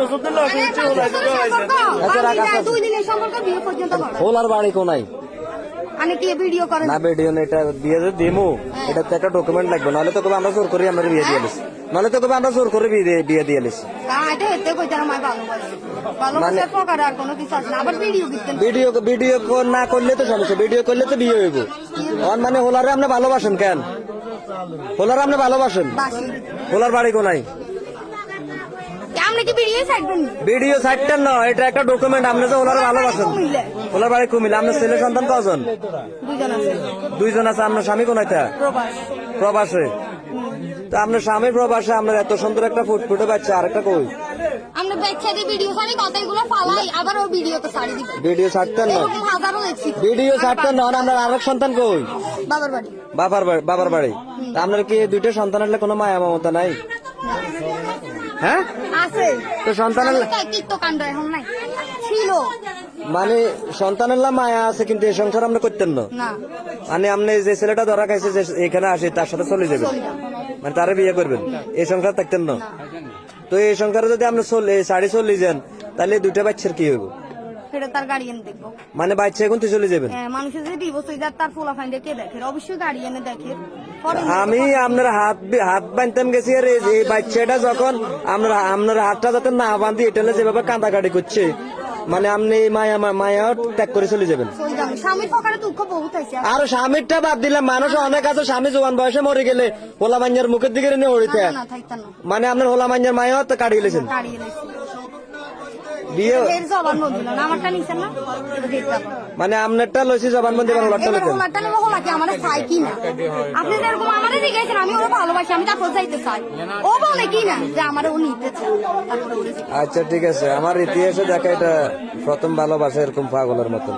বছর ধরে লস হচ্ছে ওলার বাড়ি কোনায় আমি কি ভিডিও করেন না ভিডিও না এটা বিয়ে যে দিমু এটা তো একটা ডকুমেন্ট লাগবে নাহলে তো কবে আমরা জোর করে আমরা বিয়ে দিয়ে দিছি নাহলে তো কবে আমরা জোর করে বিয়ে দিয়ে দিছি এটা হেতে কইতে আমার ভালোবাসি ভালোবাসার প্রকার আর কোনো কিছু আছে না আবার ভিডিও দিতেন ভিডিও না করলে তো সমস্যা ভিডিও করলে তো বিয়ে হইব আর মানে হোলারে আপনি ভালোবাসেন কেন হোলারে আপনি ভালোবাসেন হোলার বাড়ি কোনায় আপনি কি ভিডিও ছাড়বেন ভিডিও সাইটটার না এটা একটা ডকুমেন্ট আপনি যে ওনার ভালোবাসেন ওনার বাড়ি কুমিল্লা আপনার ছেলে সন্তান কজন দুইজন আছে আপনার স্বামী কোনায় প্রবাসে তো আপনার স্বামী প্রবাসে আপনার এত সুন্দর একটা ফুটফুটে বাচ্চা আরেকটা কই আমরা বাচ্চাদের ভিডিও ছাড়ি কথাগুলো ফালাই আবার ও ভিডিও তো ছাড়ি দিবে ভিডিও ছাড়তেন না হাজারও দেখছি ভিডিও ছাড়তেন না আপনার আরেক সন্তান কই বাবার বাড়ি বাবার বাড়ি তা আপনার কি দুইটা সন্তান হলে কোনো মায়া মমতা নাই হ্যাঁ আছে তো সন্তানের কাণ্ড এখন নাই ছিল মানে সন্তানের মায়া আছে কিন্তু এই সংসার আপনি করতেন না না মানে আপনি যে ছেলেটা ধরা খাইছে যে এখানে আসে তার সাথে চলে যাবেন মানে তারে বিয়ে করবেন এই সংসার থাকতেন না তো এই সংসারে যদি আপনি শাড়ি চলে যান তাহলে দুইটা বাচ্চার কি হইব সেটা তার গার্ডিয়ান দেখবো মানে বাচ্চা এখন তুই চলে যাবেন মানুষের যদি ডিভোর্স হয়ে যায় তার ফোলা ফাইন্ডে কে দেখে অবশ্যই গার্ডিয়ানে দেখে আমি আপনার হাত বাঁধতাম গেছি আর এই বাচ্চাটা যখন আপনার হাতটা যাতে না বাঁধি এটা যেভাবে কাঁদাকাটি করছে মানে আপনি মায়া ত্যাগ করে চলে যাবেন স্বামীর পকেটে দুঃখ বহুত আছে আর স্বামীরটা বাদ দিলে মানুষ অনেক আছে স্বামী জোয়ান বয়সে মরে গেলে হোলা মাঞ্জার মুখের দিকে নিয়ে ওড়িতে মানে আপনার হোলা মাঞ্জার মায়াও তো কাটিয়ে লেছেন বিয়ে মানে আপনারটা লইছি জবানবন্দি বাংলাটা লইতেন আপনি যেরকম আমারে জিজ্ঞাসেন আমি ওরা ভালোবাসি আমি তারপর যাইতে চাই ও বলে কি না যে আমার ও নিতে চায় আচ্ছা ঠিক আছে আমার ইতিহাসে দেখা এটা প্রথম ভালোবাসা এরকম পাগলের মতন